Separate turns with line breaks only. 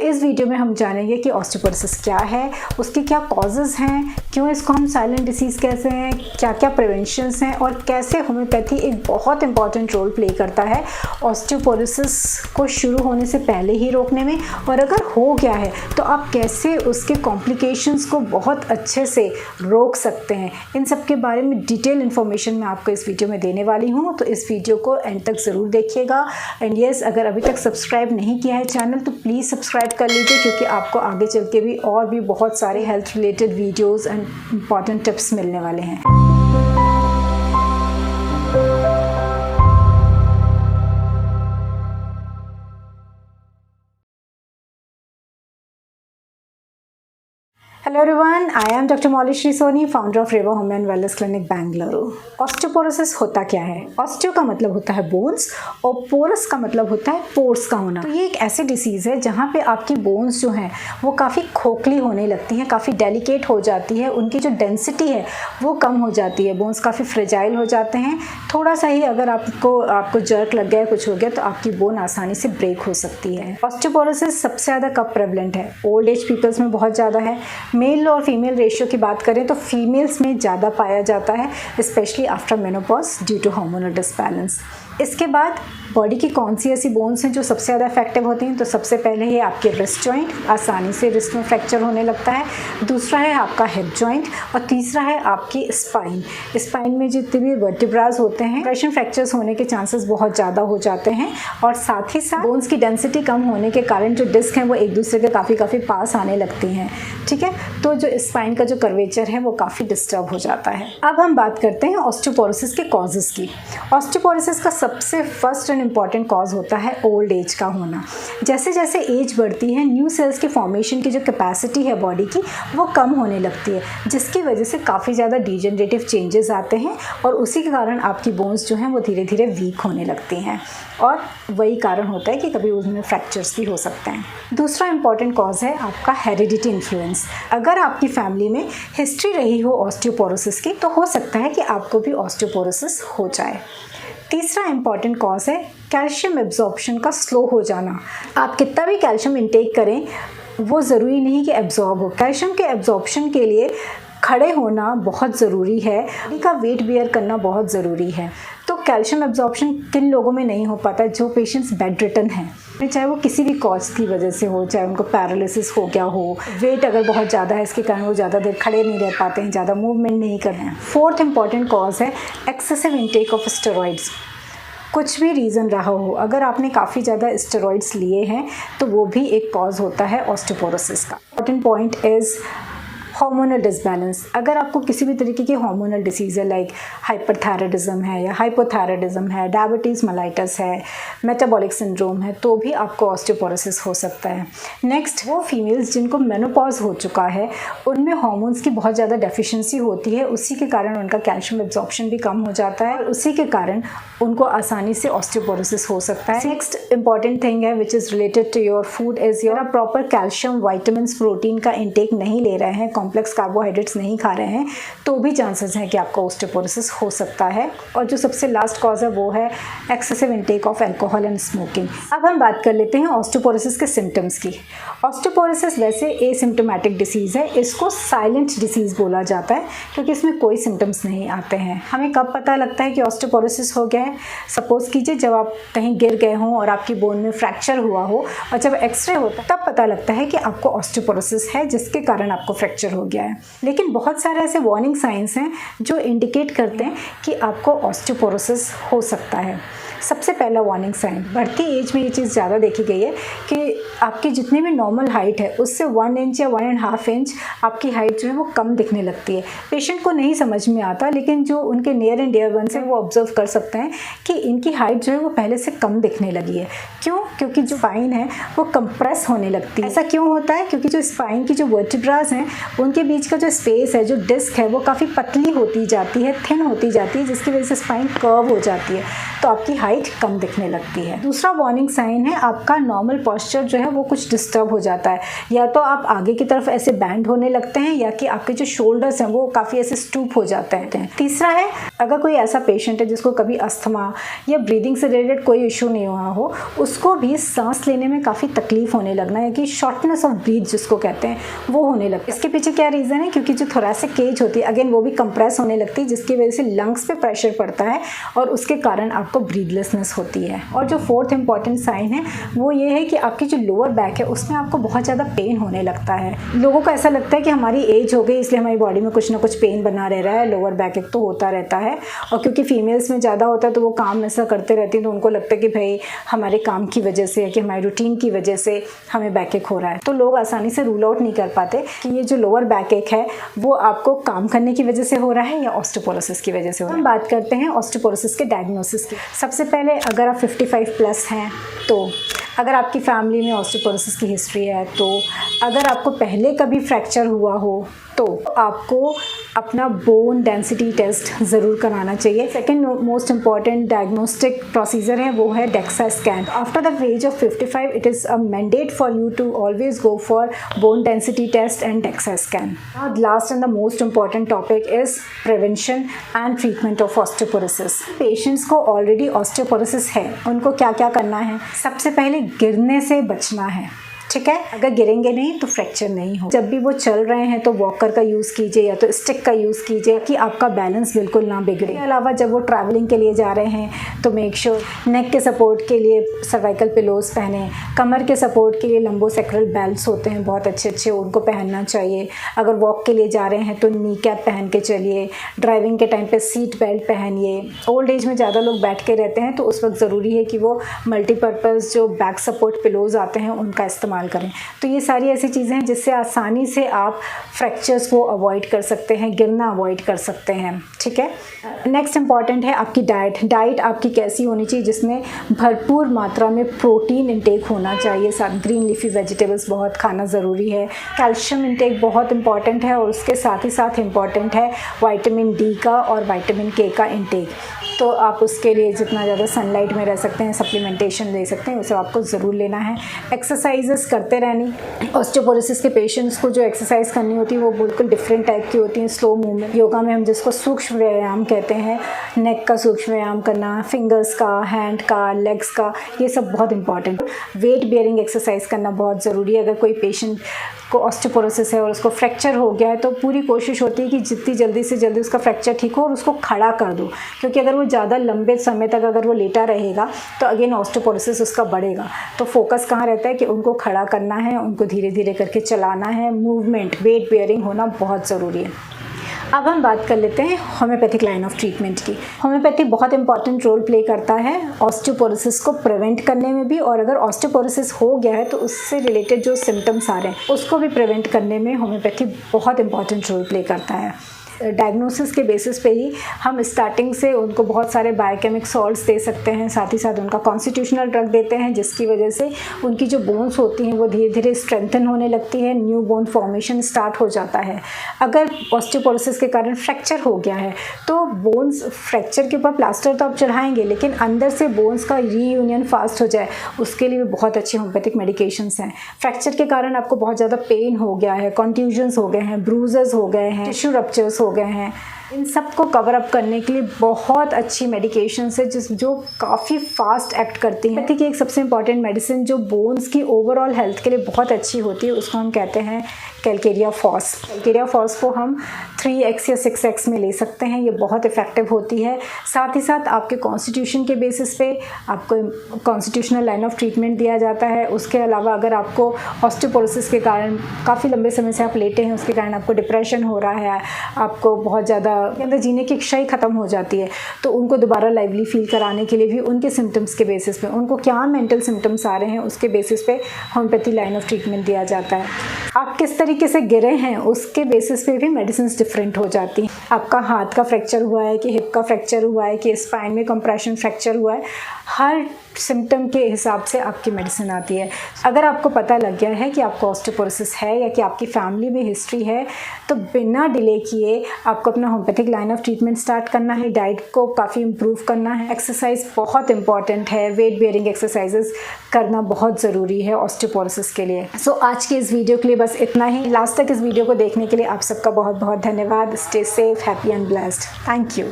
इस वीडियो में हम जानेंगे कि ऑस्टियोपोरोसिस क्या है, उसके क्या कॉजेज़ हैं, क्यों इसको हम साइलेंट डिसीज़ कहते हैं, क्या क्या प्रिवेंशंस हैं और कैसे होम्योपैथी एक बहुत इंपॉर्टेंट रोल प्ले करता है ऑस्टियोपोरोसिस को शुरू होने से पहले ही रोकने में, और अगर हो गया है तो आप कैसे उसके कॉम्प्लिकेशंस को बहुत अच्छे से रोक सकते हैं। इन सब के बारे में डिटेल इन्फॉर्मेशन मैं आपको इस वीडियो में देने वाली हूँ, तो इस वीडियो को एंड तक ज़रूर देखिएगा। एंड यस, अगर अभी तक सब्सक्राइब नहीं किया है चैनल तो प्लीज़ सब्सक्राइब कर लीजिए, क्योंकि आपको आगे चल के भी और भी बहुत सारे health related videos and important tips मिलने वाले हैं। Hello everyone, I am doctor Maulishree Soni, founder of Reva home and wellness clinic Bengaluru. Osteoporosis होता क्या है? ऑस्टियो का मतलब होता है बोन्स और पोरस का मतलब होता है पोर्स का होना। तो ये एक ऐसी डिसीज़ है जहाँ पे आपकी बोन्स जो हैं वो काफ़ी खोखली होने लगती हैं, काफ़ी डेलिकेट हो जाती है, उनकी जो डेंसिटी है वो कम हो जाती है, बोन्स काफ़ी फ्रेजाइल हो जाते हैं। थोड़ा सा ही अगर आपको जर्क लग गया, कुछ हो गया तो आपकी बोन आसानी से ब्रेक हो सकती है। ऑस्टियोपोरोसिस सबसे ज़्यादा कब प्रेवलेंट है? ओल्ड एज पीपल्स में बहुत ज़्यादा है। मेल और फीमेल रेशियो की बात करें तो फीमेल्स में ज़्यादा पाया जाता है, specially after menopause due to hormonal disbalance. इसके बाद बॉडी की कौन सी ऐसी बोन्स हैं जो सबसे ज़्यादा इफेक्टिव होती हैं? तो सबसे पहले है आपके रिस्ट जॉइंट, आसानी से रिस्ट में फ्रैक्चर होने लगता है। दूसरा है आपका हिप जॉइंट और तीसरा है आपकी स्पाइन। स्पाइन में जितने भी वर्टिब्राज होते हैं, कंप्रेशन फ्रैक्चर्स होने के चांसेस बहुत ज़्यादा हो जाते हैं, और साथ ही साथ बोन्स की डेंसिटी कम होने के कारण जो डिस्क हैं वो एक दूसरे के काफ़ी पास आने लगती हैं। ठीक है, तो जो स्पाइन का जो कर्वेचर है वो काफ़ी डिस्टर्ब हो जाता है। अब हम बात करते हैं ऑस्टियोपोरोसिस के कॉजेज़ की। ऑस्टियोपोरोसिस का सबसे फर्स्ट एंड इम्पॉर्टेंट कॉज होता है ओल्ड एज का होना। जैसे जैसे एज बढ़ती है, न्यू सेल्स के फॉर्मेशन की जो कैपेसिटी है बॉडी की वो कम होने लगती है, जिसकी वजह से काफ़ी ज़्यादा डिजेनरेटिव चेंजेस आते हैं, और उसी के कारण आपकी बोन्स जो हैं वो धीरे धीरे वीक होने लगती हैं, और वही कारण होता है कि कभी उसमें फ्रैक्चर्स भी हो सकते हैं। दूसरा इंपॉर्टेंट कॉज है आपका हेरिडिटी इन्फ्लुएंस। अगर आपकी फैमिली में हिस्ट्री रही हो ऑस्टियोपोरोसिस की तो हो सकता है कि आपको भी ऑस्टियोपोरोसिस हो जाए। तीसरा इंपॉर्टेंट कॉज है कैल्शियम एब्जॉर्प्शन का स्लो हो जाना। आप कितना भी कैल्शियम इंटेक करें वो ज़रूरी नहीं कि एब्जॉर्ब हो। कैल्शियम के एब्जॉर्प्शन के लिए खड़े होना बहुत ज़रूरी है, बॉडी का वेट बेयर करना बहुत ज़रूरी है। तो कैल्शियम एब्जॉर्प्शन किन लोगों में नहीं हो पाता? जो पेशेंट्स बेड रिटन हैं, चाहे वो किसी भी कॉज की वजह से हो, चाहे उनको पैरालिसिस हो गया हो, वेट अगर बहुत ज़्यादा है इसके कारण वो ज़्यादा देर खड़े नहीं रह पाते हैं, ज़्यादा मूवमेंट नहीं कर रहे हैं। फोर्थ इंपॉर्टेंट कॉज है एक्सेसिव इंटेक ऑफ स्टेरॉइड्स। कुछ भी रीज़न रहा हो, अगर आपने काफ़ी ज़्यादा स्टेरॉइड्स लिए हैं तो वो भी एक कॉज होता है ऑस्टियोपोरोसिस का। Important point is hormonal disbalance. अगर आपको किसी भी तरीके की हार्मोनल डिसीज़ है, लाइक हाइपरथायराइडिज्म है या हाइपोथायराइडिज्म है, डायबिटीज़ मेलाइटस है, मेटाबॉलिक सिंड्रोम है, तो भी आपको ऑस्टियोपोरोसिस हो सकता है। नेक्स्ट, वो फीमेल्स जिनको मेनोपॉज हो चुका है उनमें हार्मोन्स की बहुत ज़्यादा डेफिशिएंसी होती है, उसी के कारण उनका कैल्शियम एब्जॉर्प्शन भी कम हो जाता है, और उसी के कारण उनको आसानी से ऑस्टियोपोरोसिस हो सकता है। नेक्स्ट इंपॉर्टेंट थिंग है which is related to your food is your proper calcium, vitamin, protein का इंटेक नहीं ले रहे हैं, कॉम्प्लेक्स कार्बोहाइड्रेट्स नहीं खा रहे हैं, तो भी चांसेस हैं कि आपको ऑस्टियोपोरोसिस हो सकता है। और जो सबसे लास्ट कॉज है वो है excessive intake of alcohol and smoking. अब हम बात कर लेते हैं ऑस्टियोपोरोसिस के सिम्टम्स की। ऑस्टियोपोरोसिस वैसे एसिम्प्टोमेटिक डिसीज़ है, इसको साइलेंट डिसीज़ बोला जाता है क्योंकि इसमें कोई सिम्टम्स नहीं आते हैं। हमें कब पता लगता है कि ऑस्टियोपोरोसिस हो गया है? सपोज़ कीजिए जब आप कहीं गिर गए हों और आपकी बोन में फ्रैक्चर हुआ हो, और जब एक्सरे होता है तब पता लगता है कि आपको ऑस्टियोपोरोसिस है, जिसके कारण आपको फ्रैक्चर हो गया है। लेकिन बहुत सारे ऐसे वार्निंग साइंस हैं जो इंडिकेट करते हैं कि आपको ऑस्टियोपोरोसिस हो सकता है। सबसे पहला वार्निंग साइन, बढ़ती एज में ये चीज़ ज़्यादा देखी गई है कि आपकी जितनी भी नॉर्मल हाइट है उससे 1 इंच या 1.5 इंच आपकी हाइट जो है वो कम दिखने लगती है। पेशेंट को नहीं समझ में आता, लेकिन जो उनके नियर एंड डियर वंस हैं वो ऑब्जर्व कर सकते हैं कि इनकी हाइट जो है वो पहले से कम दिखने लगी है। क्यों? क्योंकि जो स्पाइन है वो कंप्रेस होने लगती है। ऐसा क्यों होता है? क्योंकि जो स्पाइन की जो वर्टिब्रास हैं उनके बीच का जो स्पेस है, जो डिस्क है, वो काफ़ी पतली होती जाती है, थिन होती जाती है, जिसकी वजह से स्पाइन कर्व हो जाती है, तो आपकी हाइट कम दिखने लगती है। दूसरा वार्निंग साइन है आपका नॉर्मल पोस्चर जो है वो कुछ डिस्टर्ब हो जाता है, या तो आप आगे की तरफ ऐसे बैंड होने लगते हैं या कि आपके जो शोल्डर्स हैं वो काफ़ी ऐसे स्टूप हो जाते हैं। तीसरा है अगर कोई ऐसा पेशेंट है जिसको कभी अस्थमा या ब्रीदिंग से रिलेटेड कोई इशू नहीं हुआ हो, उसको भी सांस लेने में काफ़ी तकलीफ होने लगना है कि शॉर्टनेस ऑफ ब्रीथ जिसको कहते हैं वो होने लगता है। इसके पीछे क्या रीज़न है? क्योंकि जो थोरैसिक केज होती है अगेन वो भी कंप्रेस होने लगती है, जिसकी वजह से लंग्स पे प्रेशर पड़ता है और उसके कारण आपको ब्रीदलेसनेस होती है। और जो फोर्थ इंपॉर्टेंट साइन है वो ये है कि आपकी जो लोअर बैक है उसमें आपको बहुत ज़्यादा पेन होने लगता है। लोगों को ऐसा लगता है कि हमारी एज हो गई इसलिए हमारी बॉडी में कुछ ना कुछ पेन बना रह रहा है, लोअर बैक एक तो होता रहता है। और क्योंकि फीमेल्स में ज़्यादा होता है तो वो काम ऐसा करते रहती हैं तो उनको लगता है कि भाई हमारे काम की वजह से कि हमारी रूटीन की वजह से हमें बैक एक हो रहा है। तो लोग आसानी से रूल आउट नहीं कर पाते कि ये जो लोअर बैक एक है वो आपको काम करने की वजह से हो रहा है या ऑस्टियोपोरोसिस की वजह से हो रहा है। हम बात करते हैं ऑस्टियोपोरोसिस के डायग्नोसिस की। सबसे पहले अगर आप 55 प्लस हैं तो, अगर आपकी फैमिली में ऑस्टियोपोरोसिस की हिस्ट्री है तो, अगर आपको पहले कभी फ्रैक्चर हुआ हो तो आपको अपना बोन डेंसिटी टेस्ट ज़रूर कराना चाहिए। Second most important diagnostic procedure है वो है DEXA scan. After the age of 55 it is a mandate for you to always go for bone density test and DEXA scan. Last and the most important topic is prevention and treatment of osteoporosis. Patients को already osteoporosis है, उनको क्या क्या करना है? सबसे पहले गिरने से बचना है, ठीक है। अगर गिरेंगे नहीं तो फ्रैक्चर नहीं हो। जब भी वो चल रहे हैं तो वॉकर का यूज़ कीजिए या तो स्टिक का यूज़ कीजिए कि आपका बैलेंस बिल्कुल ना बिगड़े। इसके अलावा जब वो ट्रैवलिंग के लिए जा रहे हैं तो मेक श्योर नेक के सपोर्ट के लिए सर्वाइकल पिलोज पहने, कमर के सपोर्ट के लिए लंबोसेक्रल बेल्ट्स होते हैं बहुत अच्छे अच्छे, उनको पहनना चाहिए। अगर वॉक के लिए जा रहे हैं तो नी कैप पहन के चलिए। ड्राइविंग के टाइम पे सीट बेल्ट पहनिए। ओल्ड एज में ज़्यादा लोग बैठ के रहते हैं तो उस वक्त ज़रूरी है कि वो मल्टीपर्पज़ जो बैक सपोर्ट पिलोज आते हैं उनका इस्तेमाल करें। तो ये सारी ऐसी चीज़ें हैं जिससे आसानी से आप फ्रैक्चर्स को अवॉइड कर सकते हैं, गिरना अवॉइड कर सकते हैं, ठीक है। नेक्स्ट इंपॉर्टेंट है आपकी डाइट। डाइट आपकी कैसी होनी चाहिए? जिसमें भरपूर मात्रा में प्रोटीन इंटेक होना चाहिए, साथ ग्रीन लीफी वेजिटेबल्स बहुत खाना ज़रूरी है। कैल्शियम इंटेक बहुत इंपॉर्टेंट है और उसके साथ ही साथ इम्पॉर्टेंट है विटामिन डी का और विटामिन के का इंटेक। तो आप उसके लिए जितना ज़्यादा सनलाइट में रह सकते हैं, सप्लीमेंटेशन ले सकते हैं, उसे आपको ज़रूर लेना है। एक्सरसाइजेस करते रहनी। ऑस्टियोपोरोसिस के पेशेंट्स को जो एक्सरसाइज करनी होती है वो बिल्कुल डिफरेंट टाइप की होती है। स्लो मूवमेंट योगा में हम जिसको सूक्ष्म व्यायाम कहते हैं, नेक का सूक्ष्म व्यायाम करना, फिंगर्स का, हैंड का, लेग्स का, ये सब बहुत इंपॉर्टेंट। वेट बेयरिंग एक्सरसाइज करना बहुत ज़रूरी है। अगर कोई पेशेंट को ऑस्टियोपोरोसिस है और उसको फ्रैक्चर हो गया है तो पूरी कोशिश होती है कि जितनी जल्दी से जल्दी उसका फ्रैक्चर ठीक हो और उसको खड़ा कर दो, क्योंकि अगर वो ज़्यादा लंबे समय तक अगर वो लेटा रहेगा तो अगेन ऑस्टियोपोरोसिस उसका बढ़ेगा। तो फोकस कहाँ रहता है कि उनको खड़ा करना है, उनको धीरे धीरे करके चलाना है। मूवमेंट, वेट बेयरिंग होना बहुत ज़रूरी है। अब हम बात कर लेते हैं होम्योपैथिक लाइन ऑफ ट्रीटमेंट की। होम्योपैथी बहुत इंपॉर्टेंट रोल प्ले करता है ऑस्टियोपोरोसिस को प्रिवेंट करने में भी, और अगर ऑस्टियोपोरोसिस हो गया है तो उससे रिलेटेड जो सिम्टम्स आ रहे हैं उसको भी प्रिवेंट करने में होम्योपैथी बहुत इंपॉर्टेंट रोल प्ले करता है। डायग्नोसिस के बेसिस पे ही हम स्टार्टिंग से उनको बहुत सारे बायोकेमिक सॉल्ट्स दे सकते हैं, साथ ही साथ उनका कॉन्स्टिट्यूशनल ड्रग देते हैं जिसकी वजह से उनकी जो बोन्स होती हैं वो धीरे धीरे स्ट्रेंथन होने लगती है, न्यू बोन फॉर्मेशन स्टार्ट हो जाता है। अगर ऑस्टियोपोरोसिस के कारण फ्रैक्चर हो गया है तो बोन्स, फ्रैक्चर के ऊपर प्लास्टर तो आप चढ़ाएंगे लेकिन अंदर से बोन्स का रीयूनियन फास्ट हो जाए उसके लिए भी बहुत अच्छी होम्योपैथिक मेडिकेशंस हैं। फ्रैक्चर के कारण आपको बहुत ज़्यादा पेन हो गया है, कॉन्ट्यूजन्स हो गए हैं, ब्रूजेस हो गए हैं, टिश्यू रप्चर्स हो गए हैं, इन सब को कवर अप करने के लिए बहुत अच्छी मेडिकेशंस है जो काफ़ी फास्ट एक्ट करती हैं। कि एक सबसे इंपॉर्टेंट मेडिसिन जो बोन्स की ओवरऑल हेल्थ के लिए बहुत अच्छी होती है उसको हम कहते हैं कैलकेरिया फॉस। कैलकेरिया फॉस को हम 3x या 6x में ले सकते हैं, ये बहुत इफ़ेक्टिव होती है। साथ ही साथ आपके कॉन्स्टिट्यूशन के बेसिस पे आपको कॉन्स्टिट्यूशनल लाइन ऑफ ट्रीटमेंट दिया जाता है। उसके अलावा अगर आपको ऑस्टियोपोरोसिस के कारण काफ़ी लंबे समय से आप लेटे हैं, उसके कारण आपको डिप्रेशन हो रहा है, आपको बहुत ज़्यादा के अंदर जीने की इच्छा ही ख़त्म हो जाती है, तो उनको दोबारा लाइवली फील कराने के लिए भी उनके सिम्टम्स के बेसिस पे, उनको क्या मेंटल सिम्टम्स आ रहे हैं उसके बेसिस पे होम्योपैथी लाइन ऑफ ट्रीटमेंट दिया जाता है। आप किस तरीके से गिरे हैं उसके बेसिस पे भी मेडिसिन डिफरेंट हो जाती हैं। आपका हाथ का फ्रैक्चर हुआ है कि हिप का फ्रैक्चर हुआ है कि स्पाइन में कंप्रेशन फ्रैक्चर हुआ है, हर सिम्टम के हिसाब से आपकी मेडिसिन आती है। अगर आपको पता लग गया है कि आपको ऑस्टियोपोरोसिस है या कि आपकी फैमिली में हिस्ट्री है तो बिना डिले किए आपको अपना homeopathic line of treatment start करना है। डाइट को काफ़ी इम्प्रूव करना है, एक्सरसाइज बहुत इंपॉर्टेंट है, वेट बेयरिंग एक्सरसाइजेस करना बहुत ज़रूरी है ऑस्टियोपोरोसिस के लिए। सो आज की इस वीडियो के लिए बस इतना ही। लास्ट तक इस वीडियो को देखने के लिए आप सबका बहुत बहुत धन्यवाद। Stay safe, happy and blessed. Thank you.